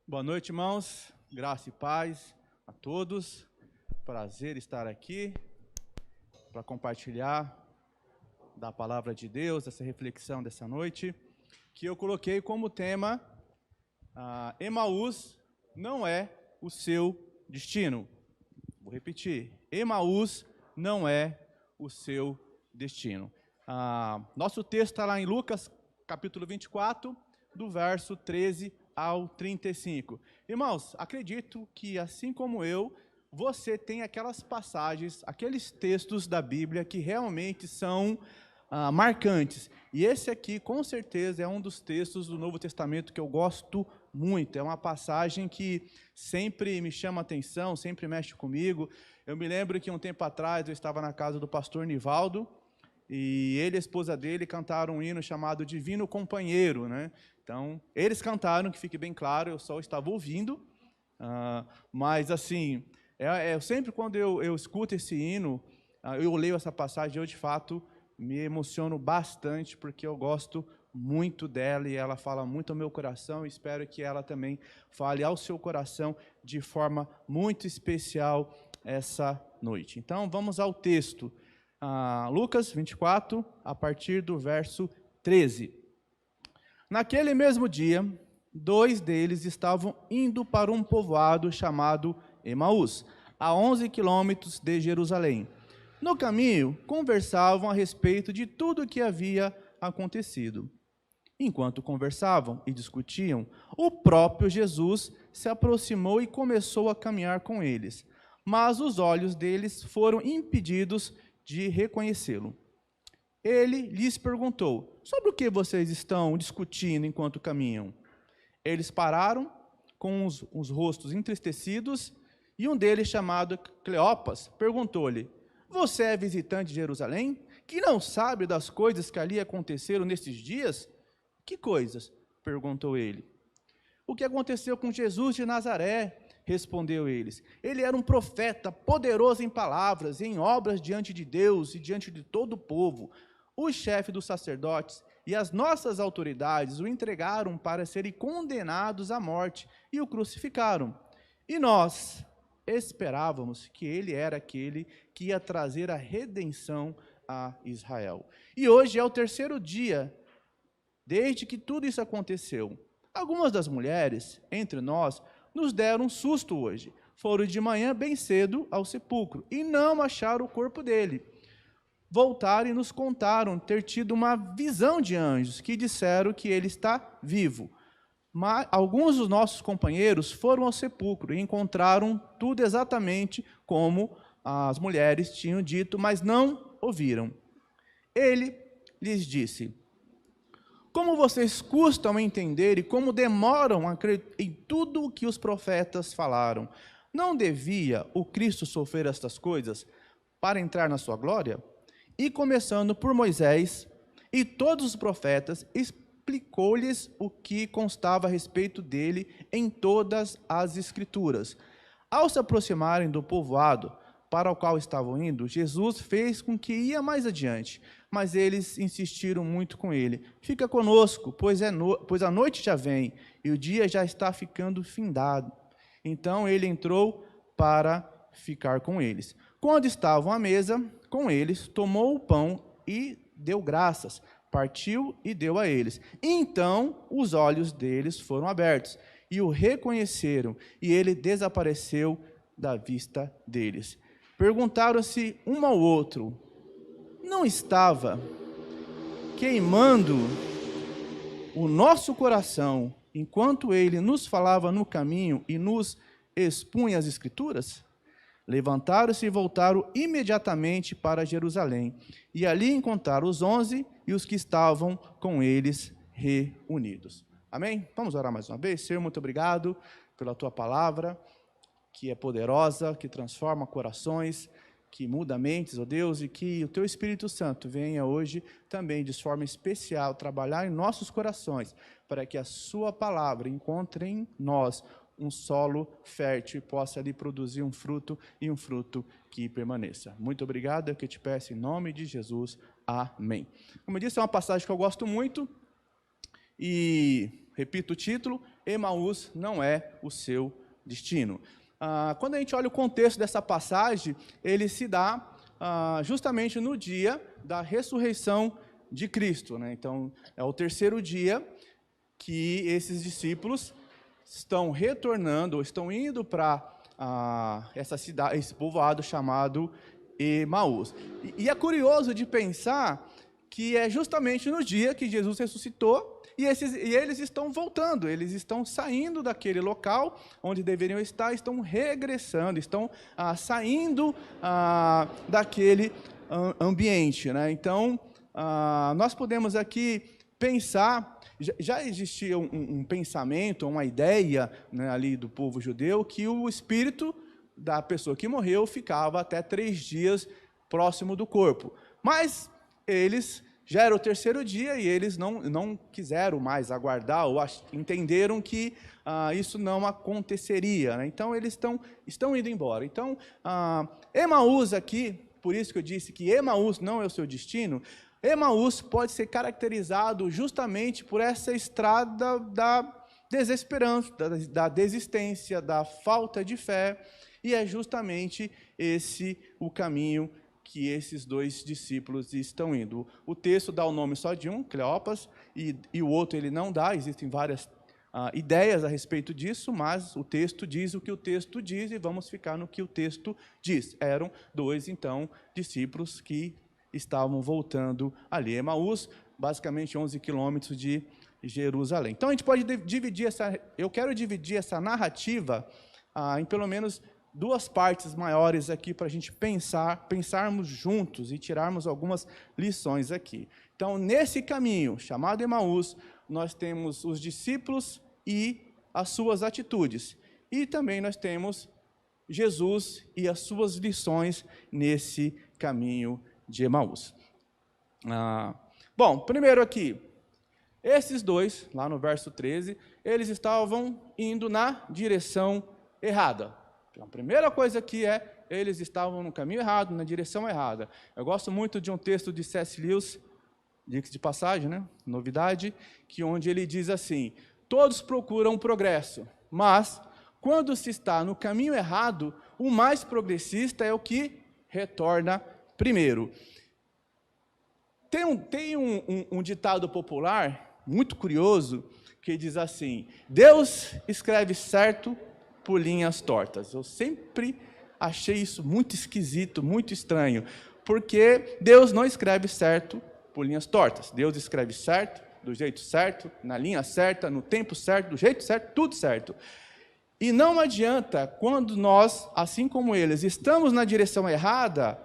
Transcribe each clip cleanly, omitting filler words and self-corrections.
Boa noite, irmãos. Graça e paz a todos. Prazer estar aqui para compartilhar da palavra de Deus, essa reflexão dessa noite, que eu coloquei como tema Emaús não é o seu destino. Vou repetir, Emaús não é o seu destino. Nosso texto está lá em Lucas, capítulo 24, do verso 13 ao 35. Irmãos, acredito que, assim como eu, você tem aquelas passagens, aqueles textos da Bíblia que realmente são marcantes. E esse aqui, com certeza, é um dos textos do Novo Testamento que eu gosto muito. É uma passagem que sempre me chama a atenção, sempre mexe comigo. Eu me lembro que um tempo atrás eu estava na casa do pastor Nivaldo, e ele e a esposa dele cantaram um hino chamado Divino Companheiro, né? Então, eles cantaram, que fique bem claro, eu só estava ouvindo, mas assim, sempre quando eu escuto esse hino, eu leio essa passagem, eu de fato me emociono bastante, porque eu gosto muito dela e ela fala muito ao meu coração, e espero que ela também fale ao seu coração de forma muito especial essa noite. Então, vamos ao texto. Lucas 24, a partir do verso 13. Naquele mesmo dia, dois deles estavam indo para um povoado chamado Emaús, a 11 quilômetros de Jerusalém. No caminho, conversavam a respeito de tudo o que havia acontecido. Enquanto conversavam e discutiam, o próprio Jesus se aproximou e começou a caminhar com eles, mas os olhos deles foram impedidos de reconhecê-lo. Ele lhes perguntou: sobre o que vocês estão discutindo enquanto caminham? Eles pararam com os rostos entristecidos, e um deles, chamado Cleopas, perguntou-lhe: você é visitante de Jerusalém, que não sabe das coisas que ali aconteceram nestes dias? Que coisas? Perguntou ele. O que aconteceu com Jesus de Nazaré? Respondeu eles. Ele era um profeta, poderoso em palavras e em obras diante de Deus e diante de todo o povo. O chefe dos sacerdotes e as nossas autoridades o entregaram para serem condenados à morte e o crucificaram. E nós esperávamos que ele era aquele que ia trazer a redenção a Israel. E hoje é o terceiro dia desde que tudo isso aconteceu. Algumas das mulheres entre nós nos deram um susto hoje. Foram de manhã bem cedo ao sepulcro e não acharam o corpo dele. Voltaram e nos contaram ter tido uma visão de anjos que disseram que ele está vivo. Mas alguns dos nossos companheiros foram ao sepulcro e encontraram tudo exatamente como as mulheres tinham dito, mas não ouviram. Ele lhes disse: como vocês custam a entender e como demoram a acreditar em tudo o que os profetas falaram. Não devia o Cristo sofrer estas coisas para entrar na sua glória? E começando por Moisés e todos os profetas, explicou-lhes o que constava a respeito dele em todas as Escrituras. Ao se aproximarem do povoado para o qual estavam indo, Jesus fez com que ia mais adiante, mas eles insistiram muito com ele: fica conosco, pois a noite já vem e o dia já está ficando findado. Então ele entrou para ficar com eles. Quando estavam à mesa com eles, tomou o pão e deu graças, partiu e deu a eles. Então os olhos deles foram abertos e o reconheceram, e ele desapareceu da vista deles. Perguntaram-se um ao outro: não estava queimando o nosso coração enquanto ele nos falava no caminho e nos expunha as Escrituras? Levantaram-se e voltaram imediatamente para Jerusalém, e ali encontraram os 11 e os que estavam com eles reunidos. Amém? Vamos orar mais uma vez. Senhor, muito obrigado pela tua palavra, que é poderosa, que transforma corações, que muda mentes, ó Deus, e que o teu Espírito Santo venha hoje também, de forma especial, trabalhar em nossos corações, para que a sua palavra encontre em nós um solo fértil e possa ali produzir um fruto, e um fruto que permaneça. Muito obrigado, é o que eu te peço em nome de Jesus. Amém. Como eu disse, é uma passagem que eu gosto muito, e repito o título: Emaús não é o seu destino. Quando a gente olha o contexto dessa passagem, ele se dá justamente no dia da ressurreição de Cristo, né? Então, é o terceiro dia que esses discípulos estão retornando, ou estão indo para essa cidade, esse povoado chamado Emaús. E é curioso de pensar que é justamente no dia que Jesus ressuscitou e eles estão voltando, eles estão saindo daquele local onde deveriam estar, estão regressando, estão saindo daquele ambiente, né? Então, nós podemos aqui pensar, já existia um pensamento, uma ideia, né, ali do povo judeu, que o espírito da pessoa que morreu ficava até 3 dias próximo do corpo. Mas eles, já era o terceiro dia e eles não quiseram mais aguardar, ou entenderam que isso não aconteceria, né? Então, eles estão indo embora. Então, Emaús aqui, por isso que eu disse que Emaús não é o seu destino, Emaús pode ser caracterizado justamente por essa estrada da desesperança, da desistência, da falta de fé, e é justamente esse o caminho que esses 2 discípulos estão indo. O texto dá o nome só de um, Cleopas, e o outro ele não dá, existem várias ideias a respeito disso, mas o texto diz o que o texto diz, e vamos ficar no que o texto diz. Eram 2, então, discípulos que estavam voltando ali. Emaús, basicamente 11 quilômetros de Jerusalém. Então, a gente pode dividir eu quero dividir essa narrativa em pelo menos 2 partes maiores aqui para a gente pensarmos juntos e tirarmos algumas lições aqui. Então, nesse caminho chamado Emaús, nós temos os discípulos e as suas atitudes. E também nós temos Jesus e as suas lições nesse caminho de Emaús. Bom, primeiro aqui, esses 2, lá no verso 13, eles estavam indo na direção errada. Então, a primeira coisa aqui eles estavam no caminho errado, na direção errada. Eu gosto muito de um texto de C.S. Lewis, de passagem, né? Novidade, onde ele diz assim: todos procuram progresso, mas quando se está no caminho errado, o mais progressista é o que retorna primeiro. Tem um ditado popular muito curioso que diz assim: Deus escreve certo por linhas tortas. Eu sempre achei isso muito esquisito, muito estranho, porque Deus não escreve certo por linhas tortas. Deus escreve certo, do jeito certo, na linha certa, no tempo certo, do jeito certo, tudo certo. E não adianta, quando nós, assim como eles, estamos na direção errada,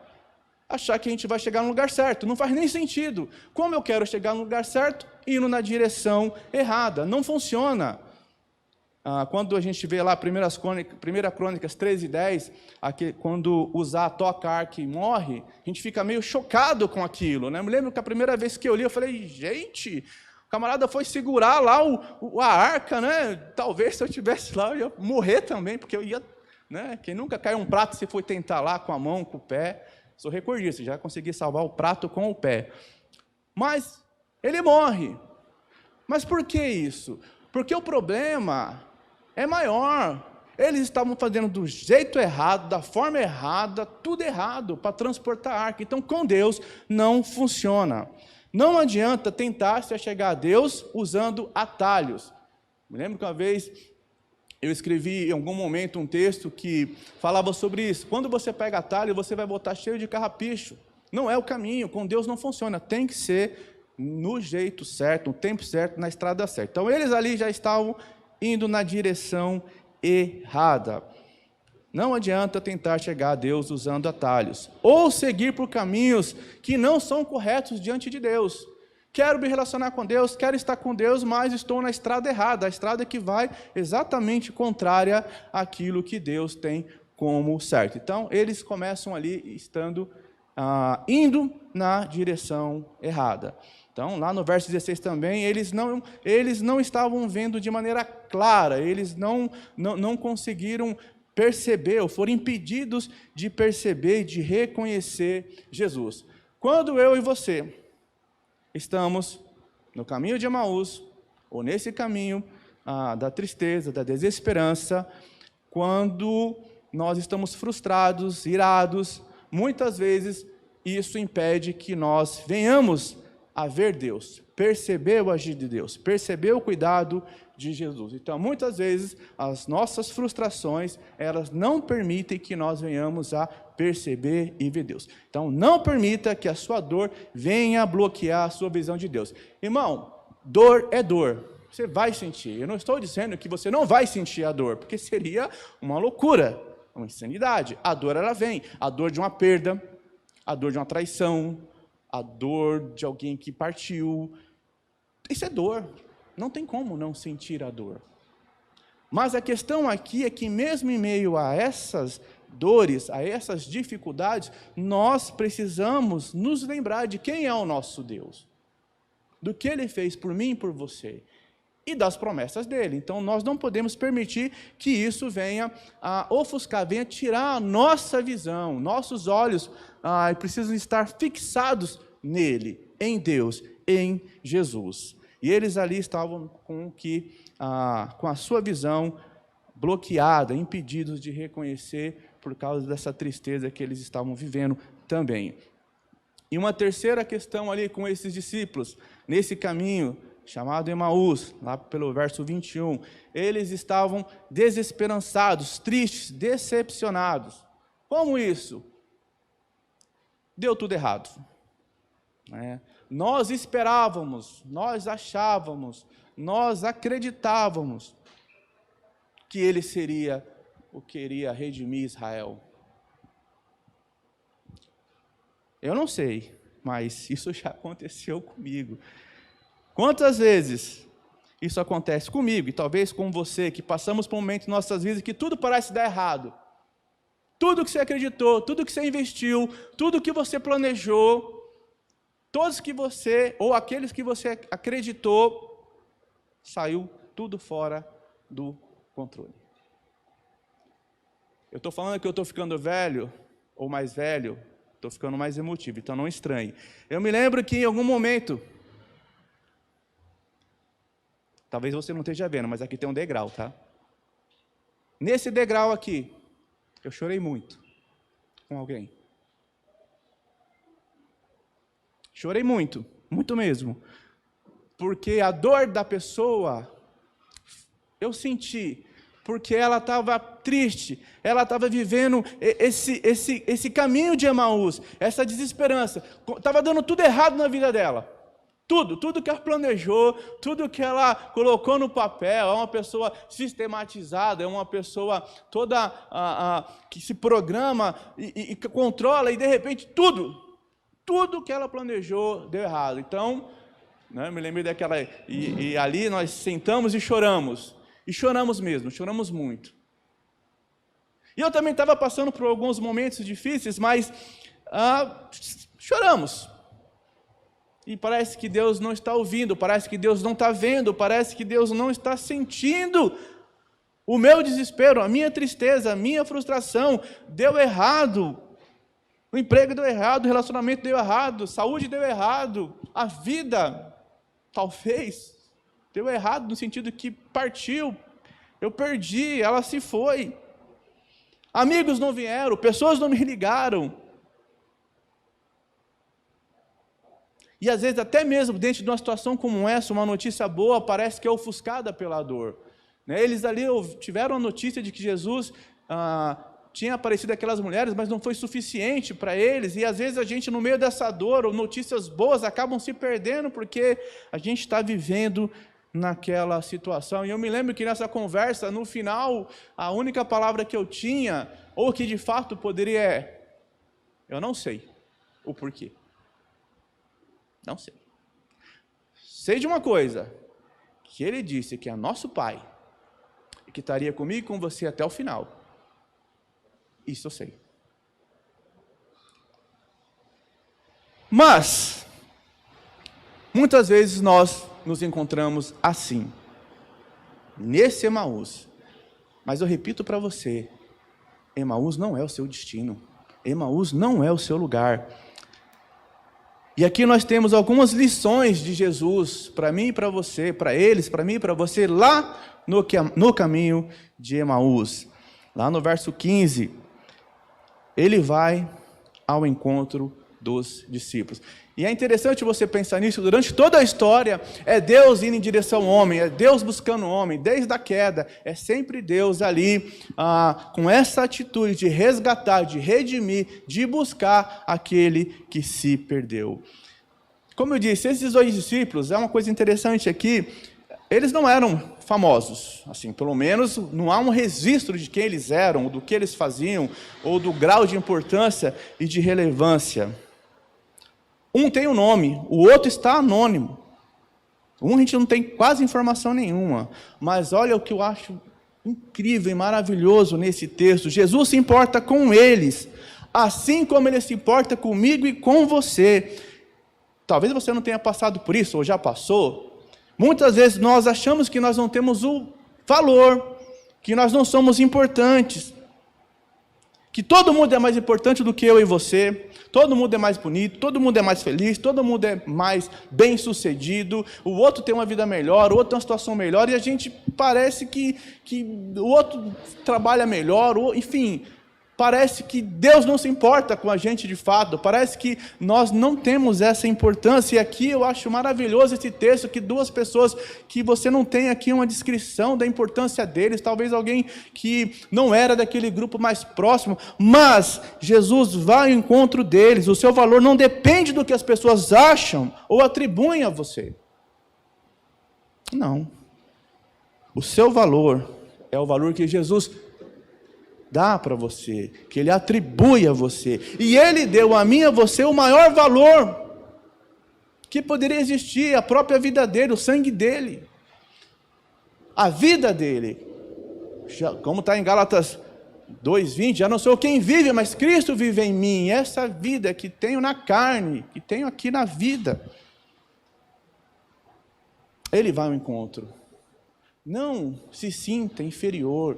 achar que a gente vai chegar no lugar certo. Não faz nem sentido. Como eu quero chegar no lugar certo, indo na direção errada? Não funciona. Quando a gente vê lá 1 Crônicas 13:10, quando Uzá toca a arca e morre, a gente fica meio chocado com aquilo, né? Eu me lembro que a primeira vez que eu li, eu falei, gente, o camarada foi segurar lá a arca, né? Talvez se eu estivesse lá, eu ia morrer também, porque eu ia, né? Quem nunca caiu um prato se foi tentar lá com a mão, com o pé? Sou recordista, já consegui salvar o prato com o pé. Mas ele morre. Mas por que isso? Porque o problema é maior. Eles estavam fazendo do jeito errado, da forma errada, tudo errado para transportar a arca. Então, com Deus não funciona. Não adianta tentar se chegar a Deus usando atalhos. Me lembro que uma vez eu escrevi em algum momento um texto que falava sobre isso. Quando você pega atalho, você vai voltar cheio de carrapicho. Não é o caminho, com Deus não funciona. Tem que ser no jeito certo, no tempo certo, na estrada certa. Então, eles ali já estavam indo na direção errada. Não adianta tentar chegar a Deus usando atalhos. Ou seguir por caminhos que não são corretos diante de Deus. Quero me relacionar com Deus, quero estar com Deus, mas estou na estrada errada, a estrada que vai exatamente contrária àquilo que Deus tem como certo. Então, eles começam ali indo na direção errada. Então, lá no verso 16 também, eles não estavam vendo de maneira clara, eles não conseguiram perceber, ou foram impedidos de perceber e de reconhecer Jesus. Quando eu e você estamos no caminho de Emaús, ou nesse caminho da tristeza, da desesperança, quando nós estamos frustrados, irados. Muitas vezes isso impede que nós venhamos a ver Deus, perceber o agir de Deus, perceber o cuidado de Jesus. Então, muitas vezes, as nossas frustrações, elas não permitem que nós venhamos a perceber e ver Deus. Então, não permita que a sua dor venha bloquear a sua visão de Deus. Irmão, dor é dor. Você vai sentir. Eu não estou dizendo que você não vai sentir a dor, porque seria uma loucura, uma insanidade. A dor, ela vem. A dor de uma perda, a dor de uma traição, a dor de alguém que partiu. Isso é dor. Não tem como não sentir a dor. Mas a questão aqui é que mesmo em meio a essas dores, a essas dificuldades, nós precisamos nos lembrar de quem é o nosso Deus, do que Ele fez por mim e por você, e das promessas dEle. Então, nós não podemos permitir que isso venha a ofuscar, venha tirar a nossa visão. Nossos olhos precisam estar fixados nele, em Deus, em Jesus. E eles ali estavam com a sua visão bloqueada, impedidos de reconhecer por causa dessa tristeza que eles estavam vivendo também. E uma terceira questão ali com esses discípulos, nesse caminho chamado Emaús, lá pelo verso 21, eles estavam desesperançados, tristes, decepcionados. Como isso? Deu tudo errado. Nós esperávamos, nós achávamos, nós acreditávamos que ele seria o que iria redimir Israel. Eu não sei, mas isso já aconteceu comigo. Quantas vezes isso acontece comigo e talvez com você, que passamos por um momento em nossas vidas que tudo parece dar errado. Tudo que você acreditou, tudo que você investiu, tudo que você planejou, todos que você, ou aqueles que você acreditou, saiu tudo fora do controle. Eu estou falando que eu estou ficando velho, ou mais velho, estou ficando mais emotivo, então não estranhe. Eu me lembro que em algum momento, talvez você não esteja vendo, mas aqui tem um degrau, tá? Nesse degrau aqui, eu chorei muito com alguém. Chorei muito, muito mesmo. Porque a dor da pessoa, eu senti, porque ela estava triste, ela estava vivendo esse caminho de Emaús, essa desesperança, estava dando tudo errado na vida dela. Tudo que ela planejou, tudo que ela colocou no papel, é uma pessoa sistematizada, é uma pessoa toda que se programa e controla, e de repente tudo que ela planejou deu errado. Então, eu me lembrei daquela, e ali nós sentamos e choramos mesmo, choramos muito. E eu também estava passando por alguns momentos difíceis, mas choramos. E parece que Deus não está ouvindo, parece que Deus não está vendo, parece que Deus não está sentindo o meu desespero, a minha tristeza, a minha frustração. Deu errado, o emprego deu errado, o relacionamento deu errado, a saúde deu errado, a vida, talvez, deu errado no sentido que partiu, eu perdi, ela se foi. Amigos não vieram, pessoas não me ligaram. E às vezes, até mesmo dentro de uma situação como essa, uma notícia boa parece que é ofuscada pela dor. Eles ali tiveram a notícia de que Jesus tinha aparecido aquelas mulheres, mas não foi suficiente para eles. E às vezes a gente, no meio dessa dor, ou notícias boas, acabam se perdendo, porque a gente está vivendo naquela situação. E eu me lembro que nessa conversa, no final, a única palavra que eu tinha, ou que de fato poderia eu não sei o porquê. Não sei. Sei de uma coisa, que ele disse que é nosso Pai, e que estaria comigo e com você até o final. Isso eu sei. Mas, muitas vezes nós nos encontramos assim, nesse Emaús. Mas eu repito para você, Emaús não é o seu destino. Emaús não é o seu lugar. E aqui nós temos algumas lições de Jesus, para mim e para você, para eles, para mim e para você, lá no caminho de Emaús. Lá no verso 15, ele vai ao encontro dos discípulos. E é interessante você pensar nisso, durante toda a história, é Deus indo em direção ao homem, é Deus buscando o homem, desde a queda, é sempre Deus ali, com essa atitude de resgatar, de redimir, de buscar aquele que se perdeu. Como eu disse, esses dois discípulos, é uma coisa interessante aqui, eles não eram famosos, assim, pelo menos não há um registro de quem eles eram, do que eles faziam, ou do grau de importância e de relevância. Um tem um nome, o outro está anônimo. Um a gente não tem quase informação nenhuma. Mas olha o que eu acho incrível e maravilhoso nesse texto. Jesus se importa com eles, assim como ele se importa comigo e com você. Talvez você não tenha passado por isso, ou já passou. Muitas vezes nós achamos que nós não temos o valor, que nós não somos importantes, que todo mundo é mais importante do que eu e você, todo mundo é mais bonito, todo mundo é mais feliz, todo mundo é mais bem-sucedido, o outro tem uma vida melhor, o outro tem uma situação melhor, e a gente parece que o outro trabalha melhor, enfim, parece que Deus não se importa com a gente de fato, parece que nós não temos essa importância, e aqui eu acho maravilhoso esse texto, que duas pessoas que você não tem aqui uma descrição da importância deles, talvez alguém que não era daquele grupo mais próximo, mas Jesus vai ao encontro deles, o seu valor não depende do que as pessoas acham ou atribuem a você. Não. O seu valor é o valor que Jesus dá para você, que Ele atribui a você. E Ele deu a mim e a você o maior valor que poderia existir, a própria vida dele, o sangue dele. A vida dele. Como está em Gálatas 2:20, já não sou quem vive, mas Cristo vive em mim. Essa vida que tenho na carne, que tenho aqui na vida. Ele vai ao encontro. Não se sinta inferior.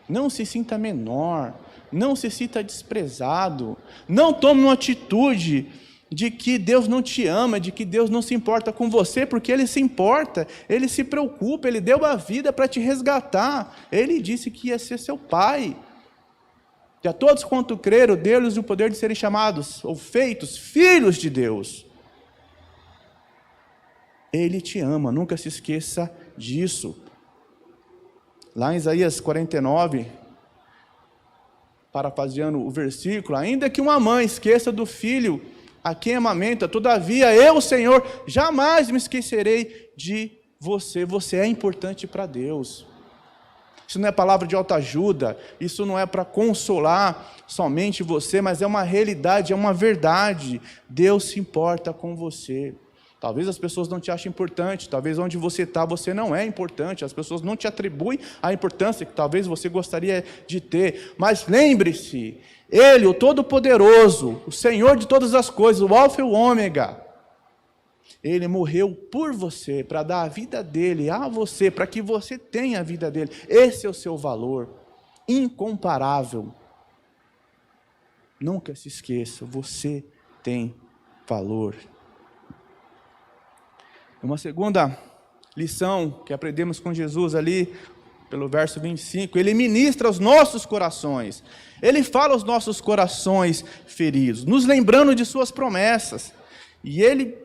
Não se sinta menor, não se sinta desprezado, não tome uma atitude de que Deus não te ama, de que Deus não se importa com você, porque Ele se importa, Ele se preocupa, Ele deu a vida para te resgatar, Ele disse que ia ser seu Pai. E a todos quanto creram, deu-lhes o poder de serem chamados, ou feitos, filhos de Deus. Ele te ama, nunca se esqueça disso. Lá em Isaías 49, parafraseando o versículo, ainda que uma mãe esqueça do filho a quem amamenta, todavia eu, Senhor, jamais me esquecerei de você. Você é importante para Deus. Isso não é palavra de autoajuda, isso não é para consolar somente você, mas é uma realidade, é uma verdade. Deus se importa com você. Talvez as pessoas não te achem importante, talvez onde você está você não é importante, as pessoas não te atribuem a importância que talvez você gostaria de ter, mas lembre-se, Ele, o Todo-Poderoso, o Senhor de todas as coisas, o Alfa e o Ômega, Ele morreu por você, para dar a vida dEle a você, para que você tenha a vida dEle. Esse é o seu valor, incomparável. Nunca se esqueça, você tem valor. Uma segunda lição que aprendemos com Jesus ali, pelo verso 25, Ele ministra aos nossos corações, Ele fala aos nossos corações feridos, nos lembrando de suas promessas, e Ele,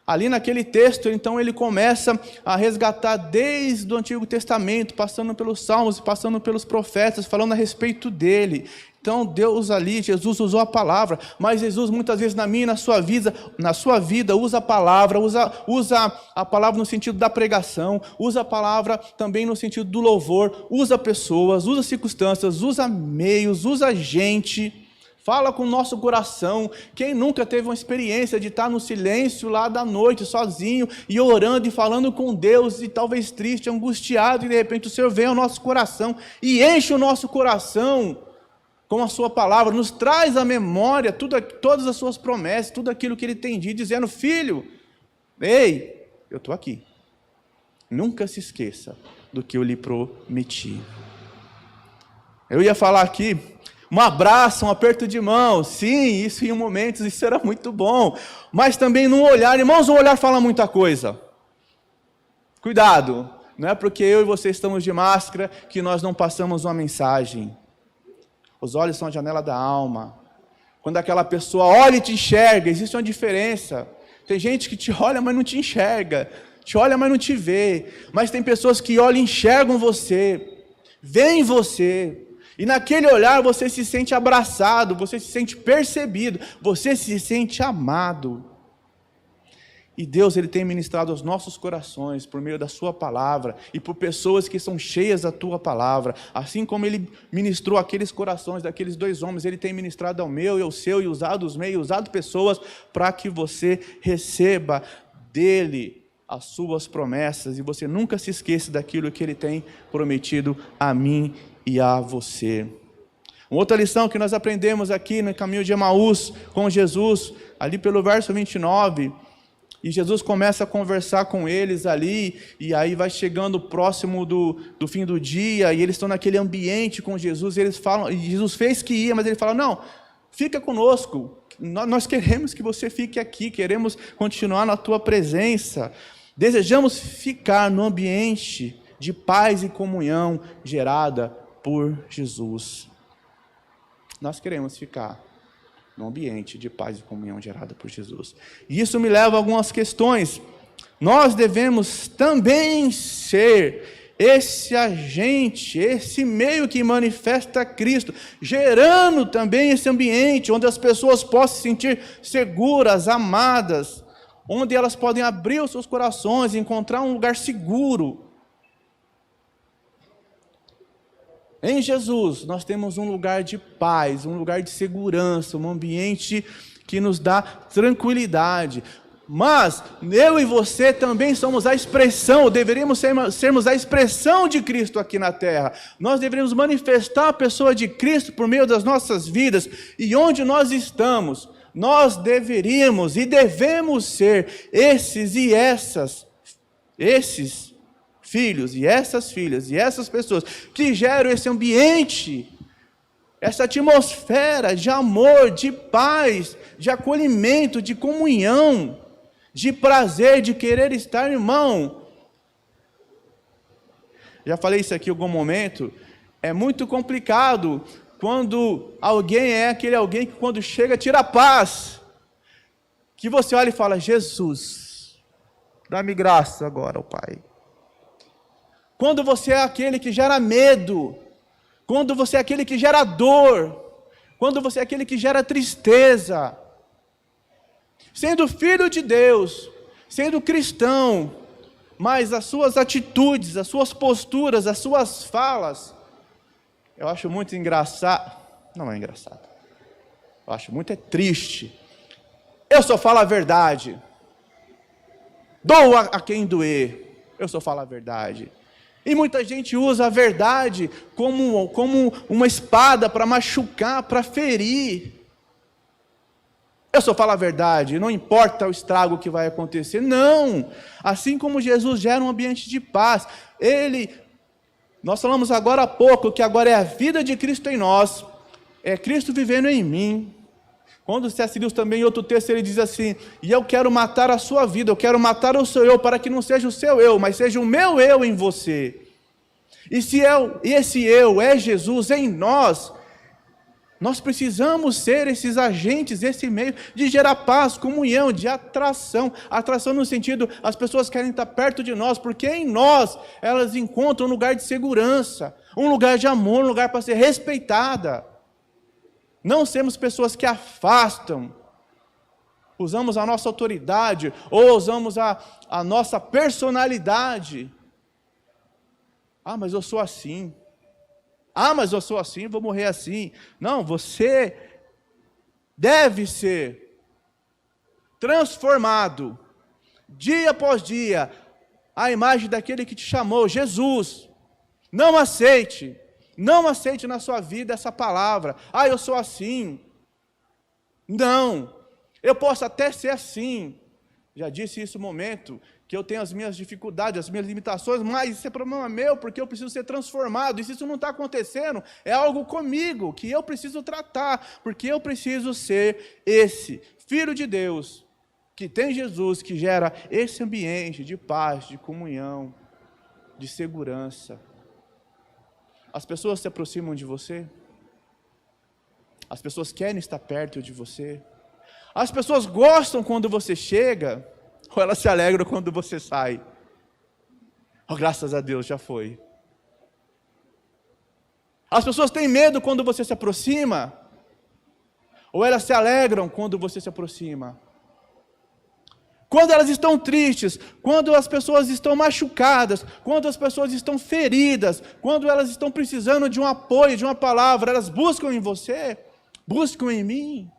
ali naquele texto, então Ele começa a resgatar desde o Antigo Testamento, passando pelos Salmos, passando pelos profetas, falando a respeito dEle. Então Deus ali, Jesus usou a palavra, mas Jesus muitas vezes na minha e na sua vida usa a palavra, usa a palavra no sentido da pregação, usa a palavra também no sentido do louvor, usa pessoas, usa circunstâncias, usa meios, usa gente, fala com o nosso coração. Quem nunca teve uma experiência de estar no silêncio lá da noite, sozinho, e orando e falando com Deus, e talvez triste, angustiado, e de repente o Senhor vem ao nosso coração e enche o nosso coração com a sua palavra, nos traz à memória todas as suas promessas, tudo aquilo que Ele tem dito, dizendo: filho, ei, eu estou aqui. Nunca se esqueça do que eu lhe prometi. Eu ia falar aqui, um abraço, um aperto de mão, sim, isso em momentos, isso era muito bom, mas também num olhar, irmãos, o olhar fala muita coisa. Cuidado, Não é porque eu e você estamos de máscara que nós não passamos uma mensagem. Os olhos são a janela da alma. Quando aquela pessoa olha e te enxerga, existe uma diferença. Tem gente que te olha, mas não te enxerga. Te olha, mas não te vê. Mas tem pessoas que olham e enxergam você, veem você. E naquele olhar você se sente abraçado, você se sente percebido, você se sente amado. E Deus, Ele tem ministrado aos nossos corações por meio da sua palavra e por pessoas que são cheias da tua palavra. Assim como Ele ministrou aqueles corações daqueles 2 homens, Ele tem ministrado ao meu e ao seu e usado os meus, usado pessoas para que você receba dEle as suas promessas e você nunca se esqueça daquilo que Ele tem prometido a mim e a você. Uma outra lição que nós aprendemos aqui no caminho de Emaús com Jesus, ali pelo verso 29, e Jesus começa a conversar com eles ali, e aí vai chegando próximo do fim do dia, e eles estão naquele ambiente com Jesus, e eles falam, e Jesus fez que ia, mas ele fala, não, fica conosco, nós queremos que você fique aqui, queremos continuar na tua presença, desejamos ficar no ambiente de paz e comunhão gerada por Jesus. Nós queremos ficar no ambiente de paz e comunhão gerada por Jesus. E isso me leva a algumas questões. Nós devemos também ser esse agente, esse meio que manifesta Cristo, gerando também esse ambiente onde as pessoas possam se sentir seguras, amadas, onde elas podem abrir os seus corações e encontrar um lugar seguro. Em Jesus, nós temos um lugar de paz, um lugar de segurança, um ambiente que nos dá tranquilidade. Mas eu e você também somos a expressão, deveríamos sermos a expressão de Cristo aqui na terra. Nós deveríamos manifestar a pessoa de Cristo por meio das nossas vidas. E onde nós estamos, nós deveríamos e devemos ser esses filhos e essas filhas e essas pessoas que geram esse ambiente, essa atmosfera de amor, de paz, de acolhimento, de comunhão, de prazer, de querer estar, irmão. Já falei isso aqui em algum momento, é muito complicado quando alguém é aquele alguém que quando chega tira a paz, que você olha e fala, Jesus, dá-me graça agora, ó Pai. Quando você é aquele que gera medo, quando você é aquele que gera dor, quando você é aquele que gera tristeza, sendo filho de Deus, sendo cristão, mas as suas atitudes, as suas posturas, as suas falas, eu acho muito engraçado, não é engraçado, eu acho muito triste, eu só falo a verdade, dou a quem doer, eu só falo a verdade. E muita gente usa a verdade como uma espada para machucar, para ferir. Eu só falo a verdade, não importa o estrago que vai acontecer. Não! Assim como Jesus gera um ambiente de paz, nós falamos agora há pouco que agora é a vida de Cristo em nós, é Cristo vivendo em mim. Quando C.S. Lewis também em outro texto ele diz assim, e eu quero matar a sua vida, eu quero matar o seu eu, para que não seja o seu eu, mas seja o meu eu em você. E se esse eu é Jesus em nós, nós precisamos ser esses agentes, esse meio de gerar paz, comunhão, de atração. Atração no sentido, as pessoas querem estar perto de nós, porque em nós elas encontram um lugar de segurança, um lugar de amor, um lugar para ser respeitada. Não sermos pessoas que afastam, usamos a nossa autoridade, ou usamos a nossa personalidade. Ah, mas eu sou assim. Ah, mas eu sou assim, vou morrer assim. Não, você deve ser transformado, dia após dia, à imagem daquele que te chamou, Jesus. Não aceite na sua vida essa palavra. Ah, eu sou assim. Não, eu posso até ser assim. Já disse isso no momento, que eu tenho as minhas dificuldades, as minhas limitações, mas isso é problema meu, porque eu preciso ser transformado. E se isso não está acontecendo, é algo comigo, que eu preciso tratar, porque eu preciso ser esse Filho de Deus, que tem Jesus, que gera esse ambiente de paz, de comunhão. de segurança. As pessoas se aproximam de você? As pessoas querem estar perto de você? As pessoas gostam quando você chega? Ou elas se alegram quando você sai? Oh, graças a Deus, já foi. As pessoas têm medo quando você se aproxima? Ou elas se alegram quando você se aproxima? Quando elas estão tristes, quando as pessoas estão machucadas, quando as pessoas estão feridas, quando elas estão precisando de um apoio, de uma palavra, elas buscam em você, buscam em mim,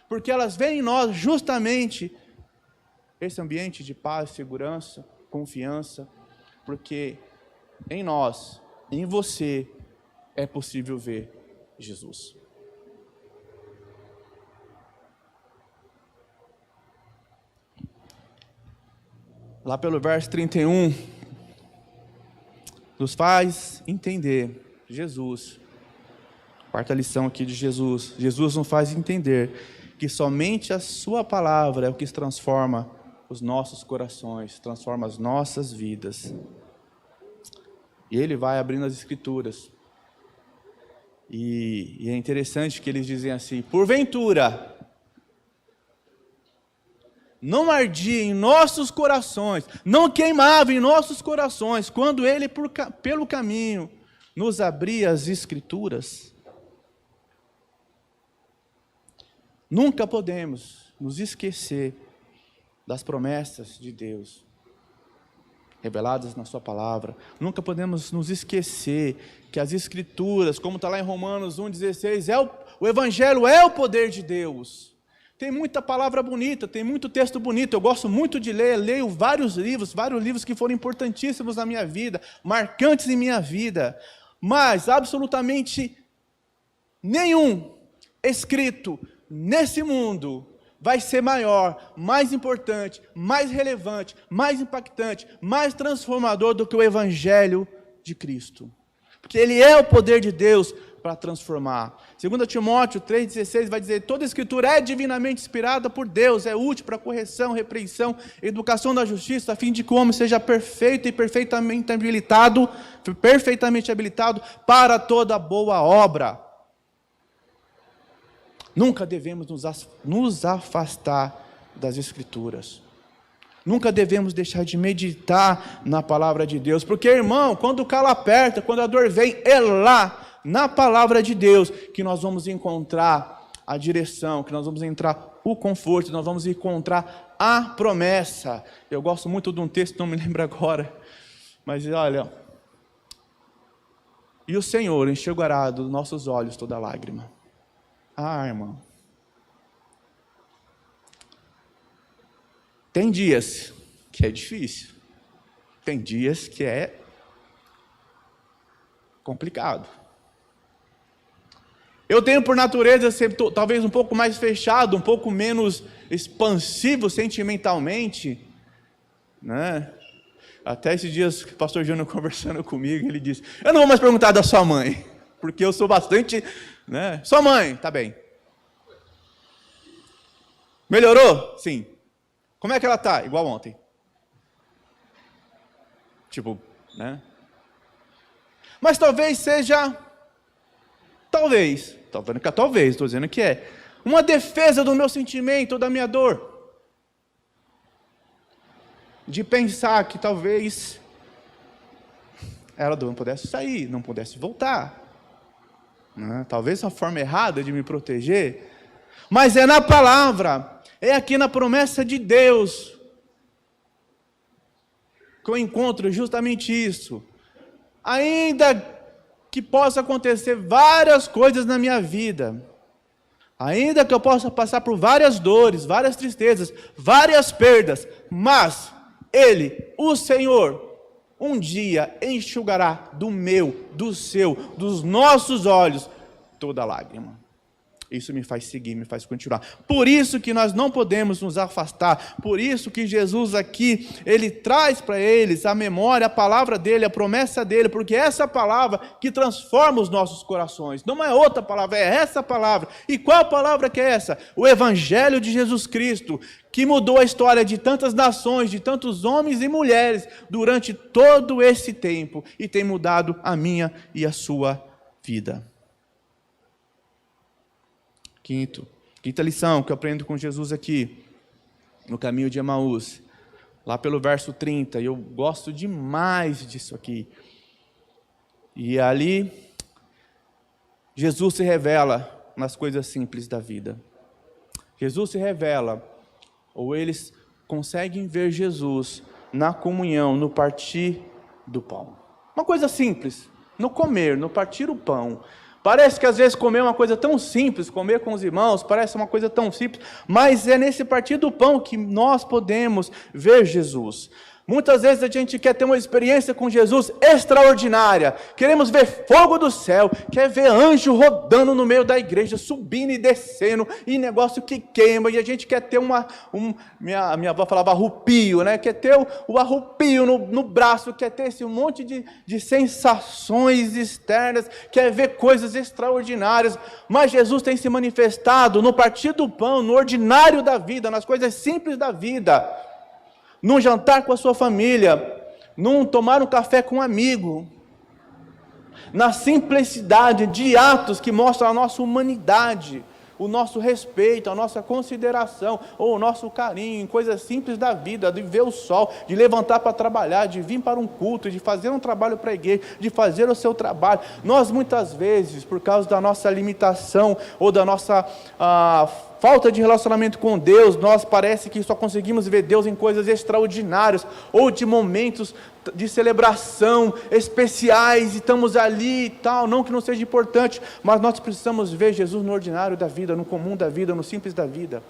porque elas veem em nós justamente esse ambiente de paz, segurança, confiança, porque em nós, em você, é possível ver Jesus. Lá pelo verso 31, nos faz entender Jesus. Quarta lição aqui de Jesus. Jesus nos faz entender que somente a sua palavra é o que transforma os nossos corações, transforma as nossas vidas. E ele vai abrindo as escrituras. E é interessante que eles dizem assim: porventura não ardia em nossos corações, não queimava em nossos corações, quando ele pelo caminho nos abria as escrituras. Nunca podemos nos esquecer das promessas de Deus reveladas na sua palavra. Nunca podemos nos esquecer que as escrituras, como está lá em Romanos 1,16, o evangelho é o poder de Deus. Tem muita palavra bonita, tem muito texto bonito, eu gosto muito de ler, leio vários livros que foram importantíssimos na minha vida, marcantes em minha vida, mas absolutamente nenhum escrito nesse mundo vai ser maior, mais importante, mais relevante, mais impactante, mais transformador do que o Evangelho de Cristo. Porque ele é o poder de Deus para transformar. 2 Timóteo 3,16 vai dizer: toda escritura é divinamente inspirada por Deus, é útil para correção, repreensão, educação da justiça, a fim de que o homem seja perfeito e perfeitamente habilitado para toda boa obra. Nunca devemos nos afastar das escrituras. Nunca devemos deixar de meditar na palavra de Deus, porque, irmão, quando o calo aperta, quando a dor vem, é lá, na palavra de Deus, que nós vamos encontrar a direção, que nós vamos encontrar o conforto, que nós vamos encontrar a promessa. Eu gosto muito de um texto, não me lembro agora, mas olha: e o Senhor enxugará dos nossos olhos toda lágrima. Ah, irmão, tem dias que é difícil, tem dias que é complicado. Eu tenho por natureza ser talvez um pouco mais fechado, um pouco menos expansivo sentimentalmente, né? Até esses dias o pastor Júnior conversando comigo, ele disse: eu não vou mais perguntar da sua mãe, porque eu sou bastante, né? Sua mãe, tá bem. Melhorou? Sim. Como é que ela tá? Igual ontem. Tipo, né? Mas talvez seja, estou dizendo que é uma defesa do meu sentimento, da minha dor, de pensar que talvez ela não pudesse sair, não pudesse voltar, né? Talvez uma forma errada de me proteger, mas é na palavra, é aqui na promessa de Deus que eu encontro justamente isso. Ainda que possa acontecer várias coisas na minha vida, ainda que eu possa passar por várias dores, várias tristezas, várias perdas, mas Ele, o Senhor, um dia enxugará do meu, do seu, dos nossos olhos toda lágrima. Isso me faz seguir, me faz continuar. Por isso que nós não podemos nos afastar. Por isso que Jesus aqui, Ele traz para eles a memória, a palavra dEle, a promessa dEle, porque é essa palavra que transforma os nossos corações. Não é outra palavra, é essa palavra. E qual palavra que é essa? O Evangelho de Jesus Cristo, que mudou a história de tantas nações, de tantos homens e mulheres durante todo esse tempo e tem mudado a minha e a sua vida. Quinta lição que eu aprendo com Jesus aqui, no caminho de Emaús, lá pelo verso 30, e eu gosto demais disso aqui. E ali, Jesus se revela nas coisas simples da vida. Jesus se revela, ou eles conseguem ver Jesus na comunhão, no partir do pão. Uma coisa simples, no comer, no partir o pão. Parece que às vezes comer é uma coisa tão simples, comer com os irmãos parece uma coisa tão simples, mas é nesse partir do pão que nós podemos ver Jesus. Muitas vezes a gente quer ter uma experiência com Jesus extraordinária, queremos ver fogo do céu, quer ver anjo rodando no meio da igreja, subindo e descendo, e negócio que queima, e a gente quer ter minha avó falava arrupio, né? Quer ter o arrupio no braço, quer ter esse monte de sensações externas, quer ver coisas extraordinárias, mas Jesus tem se manifestado no partir do pão, no ordinário da vida, nas coisas simples da vida, num jantar com a sua família, num tomar um café com um amigo, na simplicidade de atos que mostram a nossa humanidade, o nosso respeito, a nossa consideração, ou o nosso carinho, em coisas simples da vida, de ver o sol, de levantar para trabalhar, de vir para um culto, de fazer um trabalho para a igreja, de fazer o seu trabalho. Nós muitas vezes, por causa da nossa limitação, ou da nossa falta de relacionamento com Deus, nós parece que só conseguimos ver Deus em coisas extraordinárias, ou de momentos de celebração especiais, e estamos ali e tal, não que não seja importante, mas nós precisamos ver Jesus no ordinário da vida, no comum da vida, no simples da vida.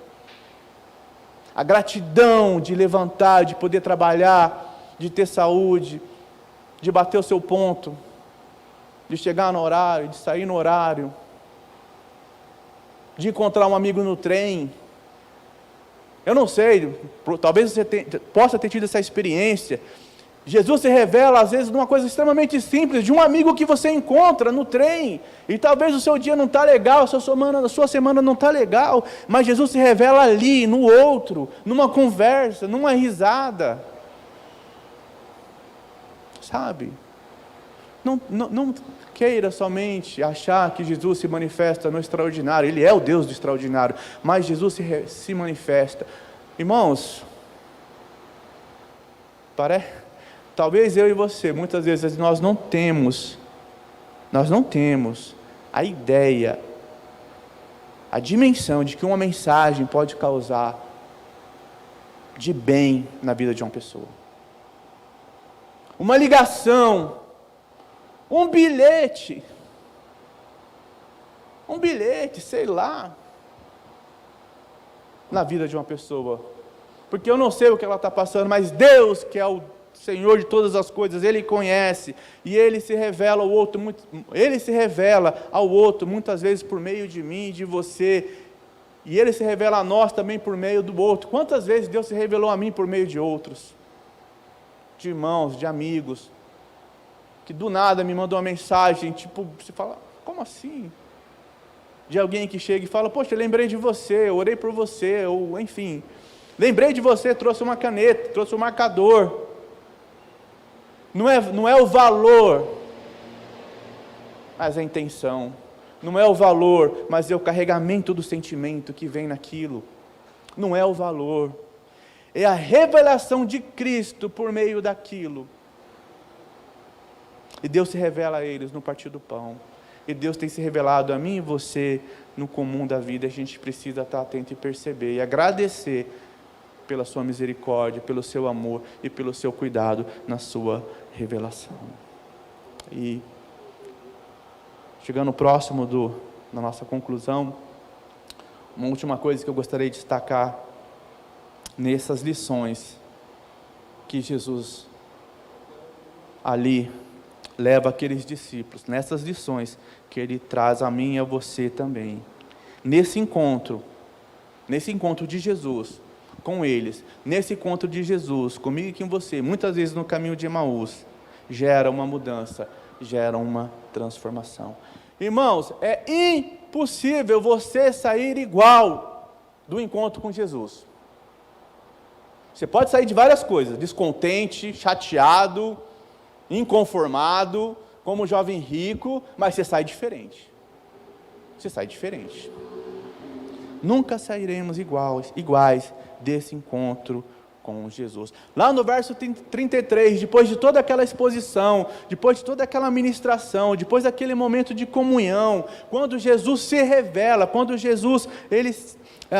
A gratidão de levantar, de poder trabalhar, de ter saúde, de bater o seu ponto, de chegar no horário, de sair no horário, de encontrar um amigo no trem. Eu não sei, talvez você possa ter tido essa experiência. Jesus se revela às vezes numa coisa extremamente simples, de um amigo que você encontra no trem, e talvez o seu dia não está legal, a sua semana não está legal, mas Jesus se revela ali, no outro, numa conversa, numa risada, sabe? Não queira somente achar que Jesus se manifesta no extraordinário, Ele é o Deus do extraordinário, mas Jesus se manifesta. Irmãos, talvez eu e você, muitas vezes nós não temos a ideia, a dimensão de que uma mensagem pode causar de bem na vida de uma pessoa. Uma ligação, um bilhete, sei lá, na vida de uma pessoa, porque eu não sei o que ela está passando, mas Deus, que é o Senhor de todas as coisas, Ele conhece, e Ele se revela ao outro, muitas vezes por meio de mim e de você, e Ele se revela a nós também por meio do outro. Quantas vezes Deus se revelou a mim por meio de outros, de irmãos, de amigos, que do nada me mandou uma mensagem, tipo, você fala, como assim? De alguém que chega e fala, poxa, eu lembrei de você, eu orei por você, ou enfim, lembrei de você, trouxe uma caneta, trouxe um marcador. Não é o valor, mas a intenção. Não é o valor, mas é o carregamento do sentimento que vem naquilo. Não é o valor, é a revelação de Cristo por meio daquilo. E Deus se revela a eles no partir do pão. E Deus tem se revelado a mim e você no comum da vida. A gente precisa estar atento e perceber e agradecer pela sua misericórdia, pelo seu amor e pelo seu cuidado na sua revelação. E chegando próximo da nossa conclusão, uma última coisa que eu gostaria de destacar nessas lições que Jesus ali leva aqueles discípulos, nessas lições que Ele traz a mim e a você também. nesse encontro de Jesus com eles, nesse encontro de Jesus comigo e com você, muitas vezes no caminho de Emaús, gera uma mudança, gera uma transformação. Irmãos, é impossível você sair igual do encontro com Jesus. Você pode sair de várias coisas, descontente, chateado, inconformado, como um jovem rico, mas você sai diferente. Você sai diferente. Nunca sairemos iguais desse encontro com Jesus. Lá no verso 33, depois de toda aquela exposição, depois de toda aquela ministração, depois daquele momento de comunhão, quando Jesus se revela, quando Jesus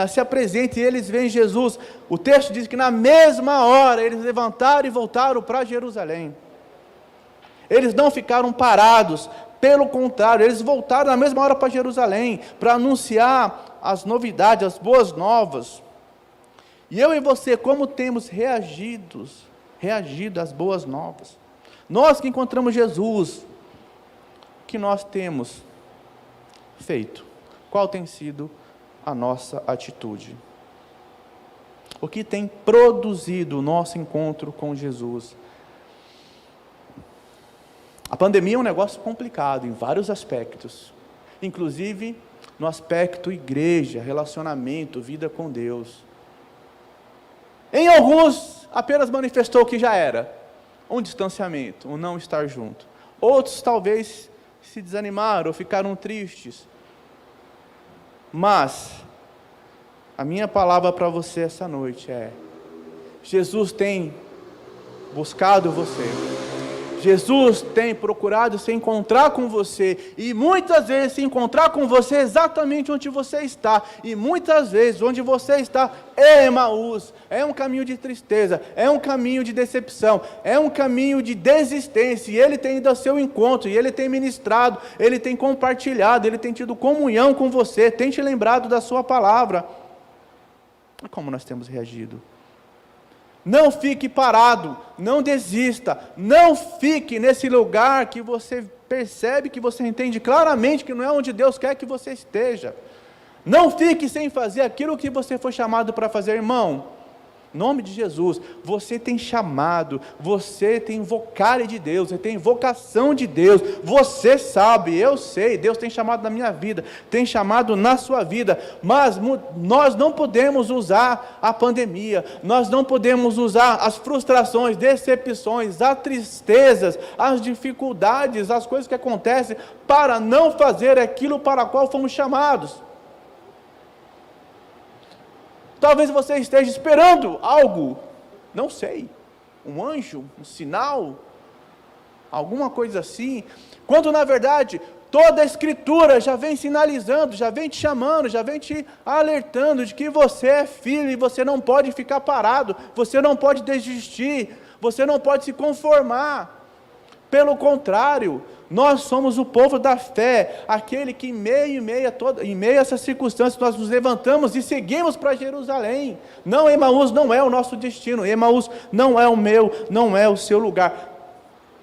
se apresenta e eles veem Jesus, o texto diz que na mesma hora eles levantaram e voltaram para Jerusalém. Eles não ficaram parados, pelo contrário, eles voltaram na mesma hora para Jerusalém, para anunciar as novidades, as boas novas. E eu e você, como temos reagido às boas novas? Nós que encontramos Jesus, o que nós temos feito? Qual tem sido a nossa atitude? O que tem produzido o nosso encontro com Jesus? A pandemia é um negócio complicado em vários aspectos, inclusive no aspecto igreja, relacionamento, vida com Deus. Em alguns, apenas manifestou que já era um distanciamento, um não estar junto. Outros talvez se desanimaram ou ficaram tristes. Mas a minha palavra para você essa noite é: Jesus tem buscado você. Jesus tem procurado se encontrar com você, e muitas vezes se encontrar com você exatamente onde você está, e muitas vezes onde você está é Emaús, é um caminho de tristeza, é um caminho de decepção, é um caminho de desistência, e Ele tem ido ao seu encontro, e Ele tem ministrado, Ele tem compartilhado, Ele tem tido comunhão com você, tem te lembrado da sua palavra. Como nós temos reagido? Não fique parado, não desista, não fique nesse lugar que você percebe, que você entende claramente que não é onde Deus quer que você esteja. Não fique sem fazer aquilo que você foi chamado para fazer, irmão. Em nome de Jesus, você tem chamado, você tem vocário de Deus, você tem vocação de Deus, você sabe, eu sei, Deus tem chamado na minha vida, tem chamado na sua vida, mas nós não podemos usar a pandemia, nós não podemos usar as frustrações, decepções, as tristezas, as dificuldades, as coisas que acontecem, para não fazer aquilo para o qual fomos chamados. Talvez você esteja esperando algo, não sei, um anjo, um sinal, alguma coisa assim, quando na verdade toda a Escritura já vem sinalizando, já vem te chamando, já vem te alertando de que você é filho e você não pode ficar parado, você não pode desistir, você não pode se conformar. Pelo contrário, nós somos o povo da fé, aquele que em meio a essas circunstâncias nós nos levantamos e seguimos para Jerusalém. Não, Emaús não é o nosso destino, Emaús não é o meu, não é o seu lugar.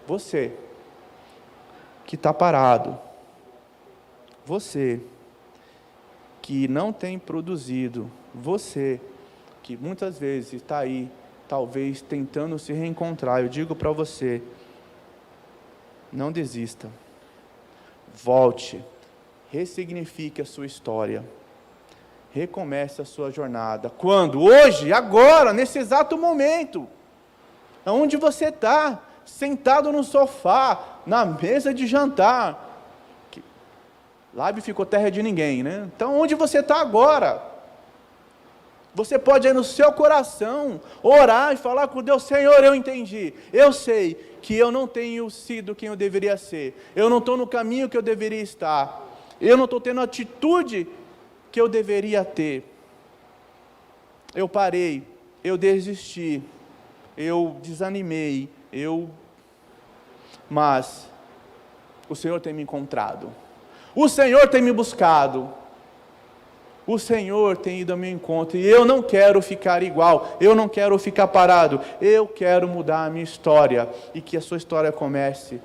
Você que está parado, você que não tem produzido, você que muitas vezes está aí, talvez tentando se reencontrar, eu digo para você, não desista, volte, ressignifique a sua história, recomece a sua jornada. Quando? Hoje, agora, nesse exato momento, onde você está, sentado no sofá, na mesa de jantar, Lábio ficou terra de ninguém, né? Então, onde você está agora? Você pode ir no seu coração, orar e falar com Deus: Senhor, eu entendi, eu sei que eu não tenho sido quem eu deveria ser, eu não estou no caminho que eu deveria estar, eu não estou tendo a atitude que eu deveria ter, eu parei, eu desisti, eu desanimei, mas o Senhor tem me encontrado, o Senhor tem me buscado, o Senhor tem ido ao meu encontro, e eu não quero ficar igual, eu não quero ficar parado, eu quero mudar a minha história, e que a sua história comece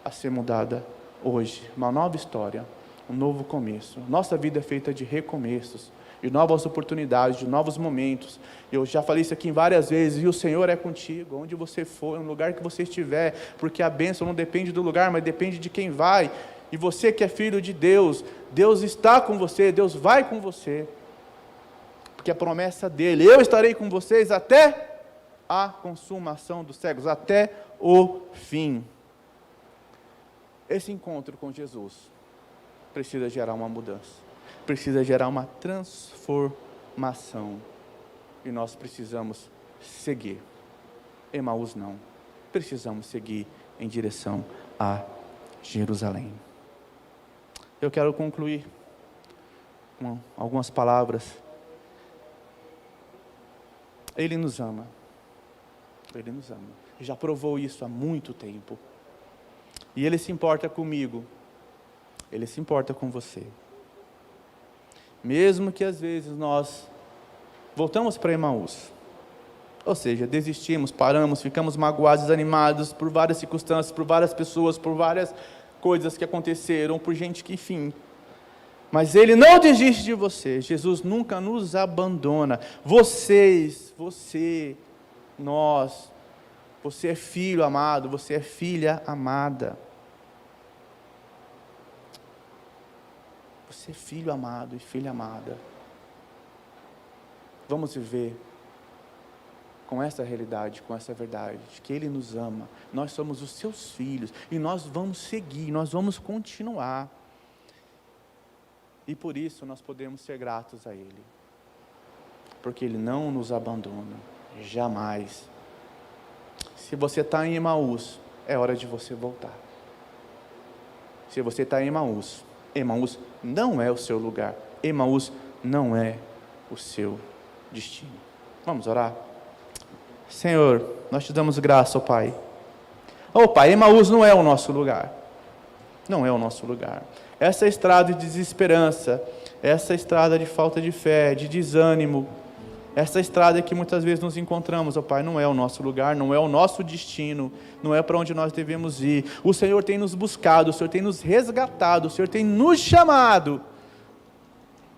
a ser mudada hoje, uma nova história, um novo começo. Nossa vida é feita de recomeços, de novas oportunidades, de novos momentos. Eu já falei isso aqui várias vezes, e o Senhor é contigo, onde você for, no lugar que você estiver, porque a bênção não depende do lugar, mas depende de quem vai. E você que é filho de Deus, Deus está com você, Deus vai com você, porque a promessa dele: eu estarei com vocês até a consumação dos séculos, até o fim. Esse encontro com Jesus precisa gerar uma mudança, precisa gerar uma transformação, e nós precisamos seguir. Emaús não, precisamos seguir em direção a Jerusalém. Eu quero concluir com algumas palavras. Ele nos ama, Ele nos ama, já provou isso há muito tempo, e Ele se importa comigo, Ele se importa com você. Mesmo que às vezes nós voltamos para Emaús, ou seja, desistimos, paramos, ficamos magoados, desanimados por várias circunstâncias, por várias pessoas, por várias coisas que aconteceram, por gente que, enfim, mas Ele não desiste de você. Jesus nunca nos abandona. Vocês, você, nós, você é filho amado, você é filha amada. Você é filho amado e filha amada. Vamos viver com essa realidade, com essa verdade, de que Ele nos ama, nós somos os seus filhos, e nós vamos seguir, nós vamos continuar, e por isso nós podemos ser gratos a Ele, porque Ele não nos abandona, jamais. Se você está em Emaús, é hora de você voltar. Se você está em Emaús, Emaús não é o seu lugar, Emaús não é o seu destino. Vamos orar? Senhor, nós te damos graça, ó Pai. Ó Pai, Emaús não é o nosso lugar. Não é o nosso lugar. Essa estrada de desesperança, essa estrada de falta de fé, de desânimo, essa estrada que muitas vezes nos encontramos, ó Pai, não é o nosso lugar, não é o nosso destino, não é para onde nós devemos ir. O Senhor tem nos buscado, o Senhor tem nos resgatado, o Senhor tem nos chamado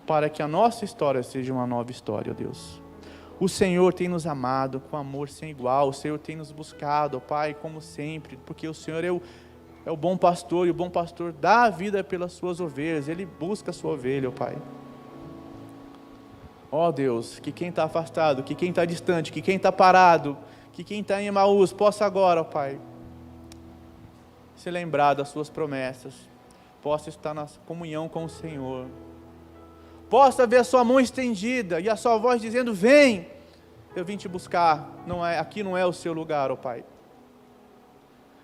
para que a nossa história seja uma nova história, ó Deus. O Senhor tem nos amado com amor sem igual, o Senhor tem nos buscado, ó Pai, como sempre, porque o Senhor é o bom pastor, e o bom pastor dá a vida pelas suas ovelhas, Ele busca a sua ovelha, ó Pai. Ó Deus, que quem está afastado, que quem está distante, que quem está parado, que quem está em Emaús, possa agora, ó Pai, se lembrar das suas promessas, possa estar na comunhão com o Senhor, possa ver a sua mão estendida e a sua voz dizendo: vem, eu vim te buscar, aqui não é o seu lugar, ó Pai,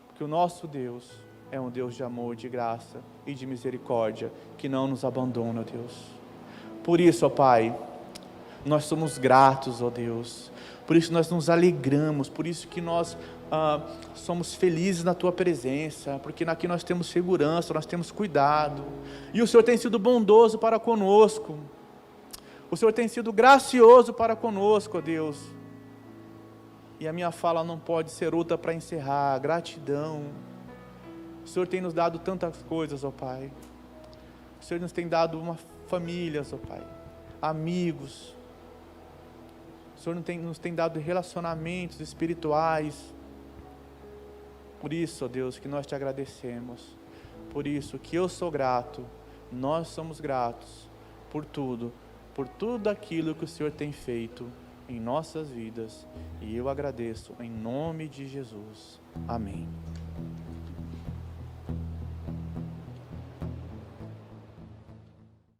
porque o nosso Deus é um Deus de amor, de graça e de misericórdia, que não nos abandona, ó Deus. Por isso, ó Pai, nós somos gratos, ó Deus, por isso nós nos alegramos, por isso que nós somos felizes na Tua presença, porque aqui nós temos segurança, nós temos cuidado, e o Senhor tem sido bondoso para conosco, o Senhor tem sido gracioso para conosco, ó Deus, e a minha fala não pode ser outra para encerrar: gratidão. O Senhor tem nos dado tantas coisas, ó Pai, o Senhor nos tem dado famílias, ó Pai, amigos, o Senhor nos tem dado relacionamentos espirituais. Por isso, ó Deus, que nós te agradecemos. Por isso que eu sou grato, nós somos gratos por tudo aquilo que o Senhor tem feito em nossas vidas. E eu agradeço em nome de Jesus. Amém.